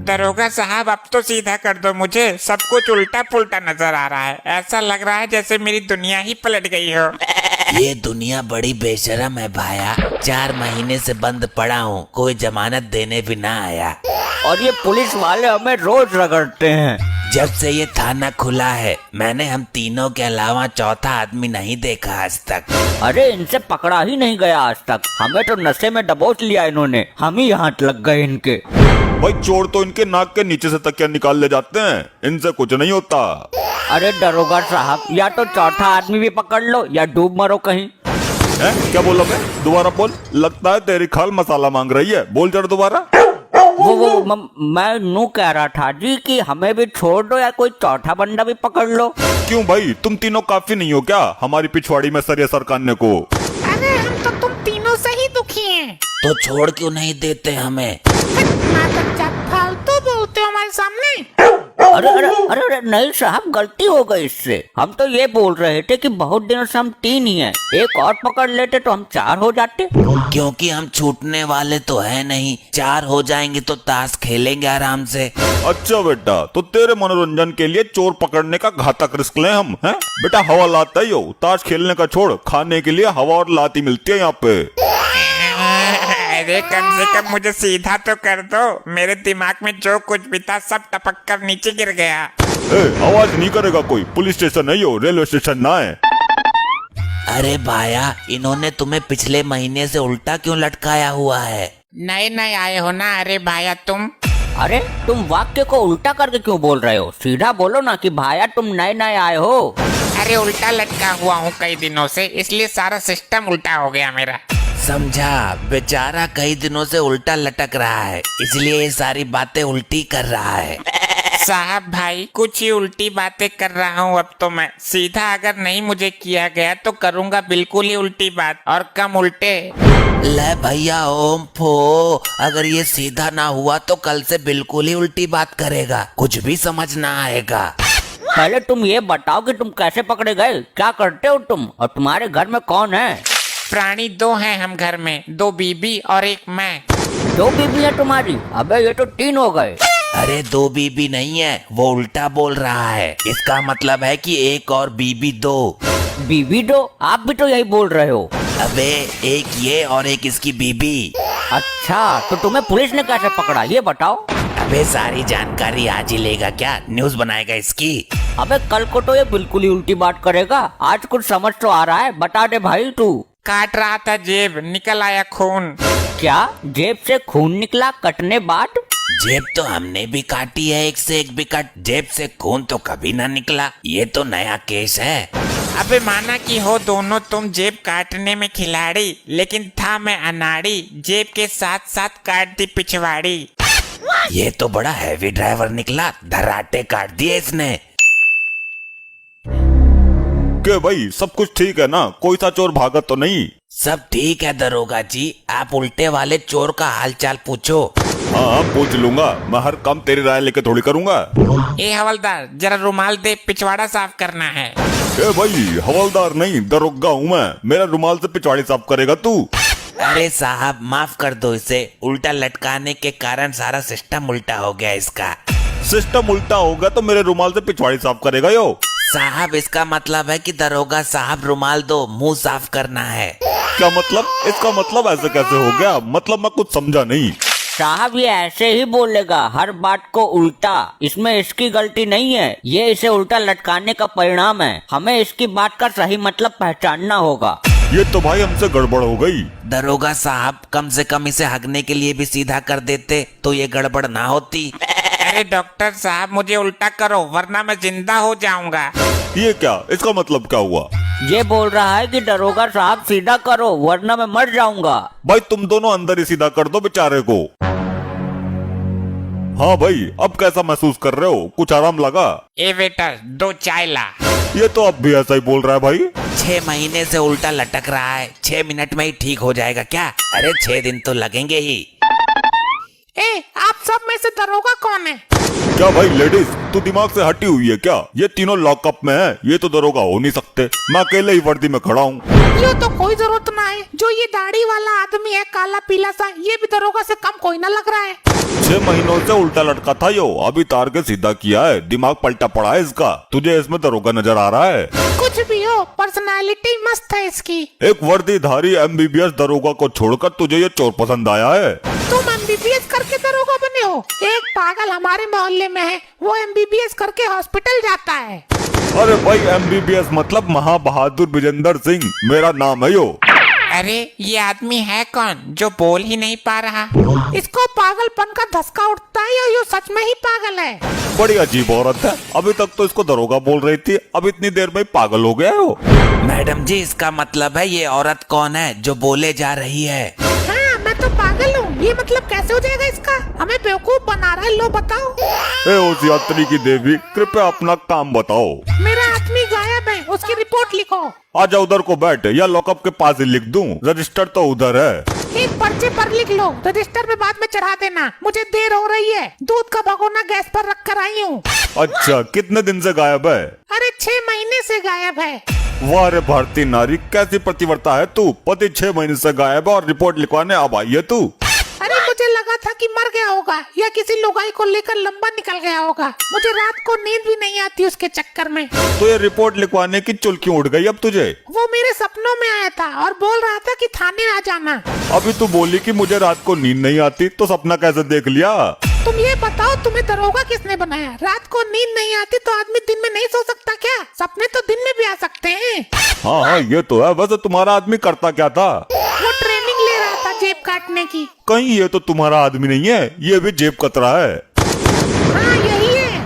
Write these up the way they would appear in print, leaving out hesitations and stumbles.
दरोगा साहब अब तो सीधा कर दो मुझे, सब कुछ उल्टा पुल्टा नजर आ रहा है। ऐसा लग रहा है जैसे मेरी दुनिया ही पलट गई हो। ये दुनिया बड़ी बेशरम है भाया। 4 महीने से बंद पड़ा हूँ, कोई जमानत देने भी ना आया। और ये पुलिस वाले हमें रोज रगड़ते हैं। जब से ये थाना खुला है मैंने हम तीनों के अलावा चौथा आदमी नहीं देखा आज तक। अरे इनसे पकड़ा ही नहीं गया आज तक। हमें तो नशे में दबोच लिया इन्होंने, हम ही हाथ लग गए इनके। भाई चोर तो इनके नाक के नीचे से तकिया निकाल ले जाते हैं, इनसे कुछ नहीं होता। अरे दरोगा साहब, या तो चौथा आदमी भी पकड़ लो या डूब मरो कहीं। क्या बोला मैं? दोबारा बोल। लगता है तेरी खाल मसाला मांग रही है, बोल जरा दोबारा। मैं नू कह रहा था जी कि हमें भी छोड़ दो या कोई चौथा बंदा भी पकड़ लो। क्यों भाई, तुम तीनों काफी नहीं हो क्या हमारी पिछवाड़ी में सरिया सरकाने को? अरे हम तो तुम तीनों से ही दुखी हैं। तो छोड़ क्यों नहीं देते हमें? फालतू बोलते हो हमारे सामने। अरे अरे अरे अरे नहीं साहब, गलती हो गई इससे। हम तो ये बोल रहे थे कि बहुत दिनों से हम 3 ही हैं, एक और पकड़ लेते तो हम 4 हो जाते। क्योंकि हम छूटने वाले तो है नहीं, 4 हो जाएंगे तो ताश खेलेंगे आराम से। अच्छा बेटा, तो तेरे मनोरंजन के लिए चोर पकड़ने का घातक रिस्क लें हम, हैं? बेटा हवा लाता ही हो, ताश खेलने का छोड़, खाने के लिए हवा और लाती मिलती है यहाँ पे। अरे कम से कम मुझे सीधा तो कर दो, मेरे दिमाग में जो कुछ भी था सब टपक कर नीचे गिर गया। आवाज नहीं करेगा कोई, पुलिस स्टेशन नहीं हो, रेलवे स्टेशन ना है। अरे भाया, इन्होंने तुम्हें पिछले महीने से उल्टा क्यों लटकाया हुआ है? नए नए आए हो ना? अरे भाया तुम। अरे तुम वाक्य को उल्टा करके क्यों बोल रहे हो? सीधा बोलो ना कि भाया तुम नए नए आए हो। अरे उल्टा लटका हुआ हूँ कई दिनों से, इसलिए सारा सिस्टम उल्टा हो गया मेरा। समझा, बेचारा कई दिनों से उल्टा लटक रहा है, इसलिए ये सारी बातें उल्टी कर रहा है। साहब भाई कुछ ही उल्टी बातें कर रहा हूँ अब तो मैं। सीधा अगर नहीं मुझे किया गया तो करूँगा बिल्कुल ही उल्टी बात, और कम उल्टे। ले भैया ओम फो, अगर ये सीधा ना हुआ तो कल से बिल्कुल ही उल्टी बात करेगा, कुछ भी समझ ना आएगा। पहले तुम ये बताओ कि तुम कैसे पकड़े गए, क्या करते हो तुम, और तुम्हारे घर में कौन है? प्राणी 2 हैं हम घर में, 2 बीबी और 1 मैं। 2 बीबी है तुम्हारी? अबे ये तो 3 हो गए। अरे 2 बीबी नहीं है, वो उल्टा बोल रहा है। इसका मतलब है कि 1 और बीबी 2। बीबी 2? आप भी तो यही बोल रहे हो। अबे 1 ये और 1 इसकी बीबी। अच्छा, तो तुम्हें पुलिस ने कैसे पकड़ा ये बताओ। अबे सारी जानकारी आज ही लेगा क्या? न्यूज़ बनाएगा इसकी? अबे कल को तो ये बिल्कुल ही उल्टी बात करेगा, आज कुछ समझ तो आ रहा है, बता दे भाई तू। काट रहा था जेब, निकल आया खून। क्या जेब से खून निकला कटने बाद? जेब तो हमने भी काटी है, एक से एक भी कट, जेब से खून तो कभी ना निकला, ये तो नया केस है। अबे माना कि हो दोनों तुम जेब काटने में खिलाड़ी, लेकिन था मैं अनाड़ी, जेब के साथ साथ काट दी पिछवाड़ी। ये तो बड़ा हैवी ड्राइवर निकला, धराटे काट दिए इसने। के भाई सब कुछ ठीक है ना? कोई सा चोर भागा तो नहीं? सब ठीक है दरोगा जी, आप उल्टे वाले चोर का हालचाल पूछो। हाँ पूछ लूंगा, मैं हर काम तेरी राय लेके थोड़ी करूंगा। ए हवलदार जरा रुमाल दे, पिछवाड़ा साफ करना है। ए भाई हवलदार नहीं, दरोगा हूँ मैं, मेरा रुमाल से पिछवाड़ी साफ करेगा तू? अरे साहब माफ कर दो इसे, उल्टा लटकाने के कारण सारा सिस्टम उल्टा हो गया इसका। सिस्टम उल्टा होगा तो मेरे रुमाल से पिछवाड़ी साफ करेगा यो? साहब इसका मतलब है कि दरोगा साहब रुमाल दो, मुंह साफ करना है। क्या मतलब? इसका मतलब ऐसे कैसे हो गया? मतलब मैं कुछ समझा नहीं। साहब ये ऐसे ही बोलेगा हर बात को उल्टा, इसमें इसकी गलती नहीं है, ये इसे उल्टा लटकाने का परिणाम है। हमें इसकी बात का सही मतलब पहचानना होगा। ये तो भाई हमसे गड़बड़ हो गई। दरोगा साहब कम से कम इसे हगने के लिए भी सीधा कर देते तो ये गड़बड़ ना होती। अरे डॉक्टर साहब मुझे उल्टा करो वरना मैं जिंदा हो जाऊंगा। ये क्या? इसका मतलब क्या हुआ? ये बोल रहा है कि दरोगा साहब सीधा करो वरना मैं मर जाऊंगा। भाई तुम दोनों अंदर ही सीधा कर दो बेचारे को। हाँ भाई अब कैसा महसूस कर रहे हो? कुछ आराम लगा? ए वेटर 2 चाय ला। ये तो अब भी ऐसा ही बोल रहा है भाई। 6 महीने से उल्टा लटक रहा है, 6 मिनट में ही ठीक हो जाएगा क्या? अरे 6 दिन तो लगेंगे ही। ए आप सब में से दरोगा कौन है? क्या भाई लेडीज तू दिमाग से हटी हुई है क्या? ये तीनों लॉकअप में है, ये तो दरोगा हो नहीं सकते, मैं अकेले ही वर्दी में खड़ा हूँ। ये तो कोई जरूरत ना है, जो ये दाढ़ी वाला आदमी है काला पीला सा, ये भी दरोगा से कम कोई ना लग रहा है। 6 महीनों से उल्टा लटका था यो, अभी तार के सीधा किया है, दिमाग पलटा पड़ा है इसका। तुझे इसमें दरोगा नजर आ रहा है? कुछ भी हो, पर्सनालिटी मस्त है इसकी। एक वर्दीधारी MBBS दरोगा को छोड़कर तुझे ये चोर पसंद आया है? तुम MBBS करके दरोगा बने हो? एक पागल हमारे मोहल्ले में है, वो MBBS करके हॉस्पिटल जाता है। अरे भाई, MBBS मतलब महाबहादुर विजेंद्र सिंह मेरा नाम है यो। अरे ये आदमी है कौन जो बोल ही नहीं पा रहा? इसको पागलपन का धसका उठता है या ये सच में ही पागल है? बड़ी अजीब औरत है, अभी तक तो इसको दरोगा बोल रही थी, अब इतनी देर में ही पागल हो गया हो। मैडम जी, इसका मतलब है ये औरत कौन है जो बोले जा रही है? हाँ, मैं तो पागल हूँ, ये मतलब कैसे हो जाएगा इसका? हमें बेवकूफ बना रहा है, लो बताओ। ए उस यात्री की देवी, कृपया अपना काम बताओ। मेरा आदमी गायब है, उसकी रिपोर्ट लिखो। आजा उधर को बैठ, या लॉकअप के पास ही लिख दूं, रजिस्टर तो उधर है। एक पर्चे पर लिख लो, रजिस्टर में बाद में चढ़ा देना। मुझे देर हो रही है, दूध का भगोना गैस पर रख कर आई हूँ। अच्छा, कितने दिन से गायब है? अरे 6 महीने से गायब है। वाह रे भारतीय नारी, कैसी प्रतिवर्ता है तू। पति 6 महीने से गायब है और रिपोर्ट लिखवाने अब आई है तू। अरे मुझे लगा था कि मर गया होगा या किसी लुगाई को लेकर लंबा निकल गया होगा। मुझे रात को नींद भी नहीं आती उसके चक्कर में। तो ये रिपोर्ट लिखवाने की चुल्की उड़ गई अब तुझे? वो मेरे सपनों में आया था और बोल रहा था कि थाने आ जाना। अभी तू बोली कि मुझे रात को नींद नहीं आती, तो सपना कैसे देख लिया? तुम ये बताओ, तुम्हें दरोगा किसने बनाया? रात को नींद नहीं आती तो आदमी दिन में नहीं सो सकता क्या? सपने तो दिन में भी आ सकते हैं। हाँ हाँ, ये तो है। वैसे तुम्हारा आदमी करता क्या था? वो ट्रेनिंग ले रहा था जेब काटने की। कहीं ये तो तुम्हारा आदमी नहीं है, ये भी जेब कतरा है। हाँ यही है।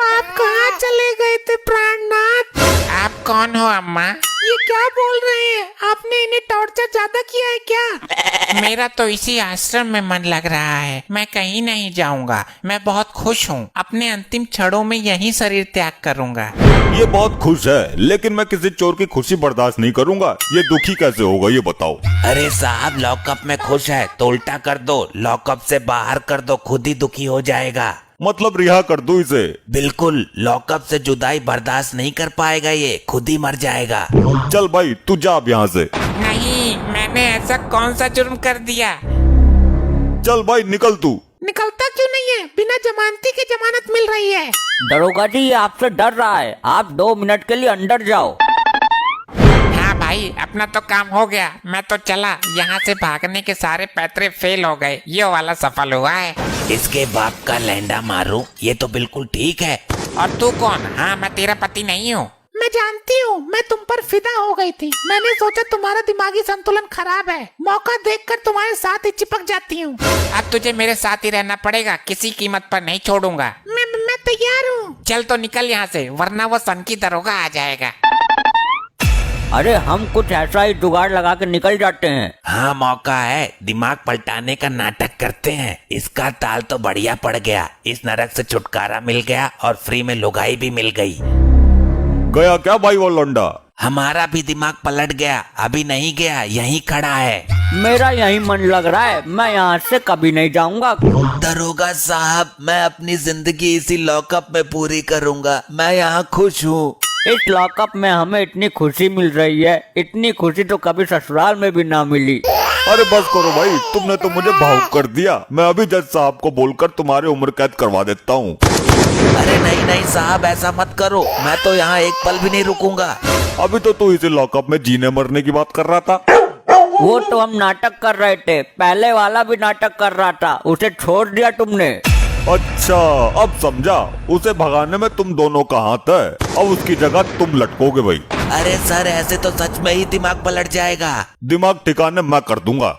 आप कहाँ चले गए थे प्राणनाथ? आप कौन हो अम्मा? ये क्या बोल रहे हैं? आपने इन्हें टॉर्चर ज्यादा किया है क्या? मेरा तो इसी आश्रम में मन लग रहा है, मैं कहीं नहीं जाऊंगा। मैं बहुत खुश हूँ, अपने अंतिम क्षणों में यही शरीर त्याग करूंगा। ये बहुत खुश है, लेकिन मैं किसी चोर की खुशी बर्दाश्त नहीं करूंगा। ये दुखी कैसे होगा ये बताओ? अरे साहब, लॉकअप में खुश है तो उल्टा कर दो, लॉकअप से बाहर कर दो, खुद ही दुखी हो जाएगा। मतलब रिहा कर दो इसे? बिल्कुल, लॉकअप से जुदाई बर्दाश्त नहीं कर पाएगा, ये खुद ही मर जाएगा। चल भाई, तू जा अब यहाँ से। नहीं, मैंने ऐसा कौन सा जुर्म कर दिया? चल भाई, निकल तू। निकलता क्यों नहीं है? बिना जमानती के जमानत मिल रही है। दरोगा जी, ये आपसे डर रहा है, आप 2 मिनट के लिए अंदर जाओ। हाँ भाई, अपना तो काम हो गया, मैं तो चला। यहाँ से भागने के सारे पैतरे फेल हो गए, ये वाला सफल हुआ है। इसके बाप का लैंडा मारूं, ये तो बिल्कुल ठीक है। और तू कौन? हाँ, मैं तेरा पति नहीं हूँ। मैं जानती हूँ, मैं तुम पर फिदा हो गई थी। मैंने सोचा तुम्हारा दिमागी संतुलन खराब है, मौका देखकर तुम्हारे साथ ही चिपक जाती हूँ। अब तुझे मेरे साथ ही रहना पड़ेगा, किसी कीमत पर नहीं छोड़ूंगा। मैं तैयार हूँ। चल तो निकल यहाँ से, वरना वो सन की दरोगा आ जाएगा। अरे हम कुछ ऐसा ही जुगाड़ लगा के निकल जाते हैं। हाँ, मौका है, दिमाग पलटाने का नाटक करते हैं। इसका ताल तो बढ़िया पड़ गया, इस नरक से छुटकारा मिल गया और फ्री में लुगाई भी मिल गई। गया क्या भाई वो लौंडा? हमारा भी दिमाग पलट गया, अभी नहीं गया, यहीं खड़ा है। मेरा यही मन लग रहा है, मैं यहाँ से कभी नहीं जाऊंगा। दरोगा साहब, मैं अपनी जिंदगी इसी लॉकअप में पूरी करूंगा, मैं यहाँ खुश हूँ। इस लॉकअप में हमें इतनी खुशी मिल रही है, इतनी खुशी तो कभी ससुराल में भी ना मिली। अरे बस करो भाई, तुमने तो मुझे भावुक कर दिया। मैं अभी जज साहब को बोलकर तुम्हारी उम्र कैद करवा देता हूँ। अरे नहीं नहीं साहब, ऐसा मत करो, मैं तो यहाँ एक पल भी नहीं रुकूंगा। अभी तो तू इसी लॉकअप में जीने मरने की बात कर रहा था। वो तो हम नाटक कर रहे थे, पहले वाला भी नाटक कर रहा था, उसे छोड़ दिया तुमने। अच्छा, अब समझा, उसे भगाने में तुम दोनों का हाथ है, अब उसकी जगह तुम लटकोगे भाई। अरे सर, ऐसे तो सच में ही दिमाग पलट जाएगा। दिमाग ठिकाने मैं कर दूंगा।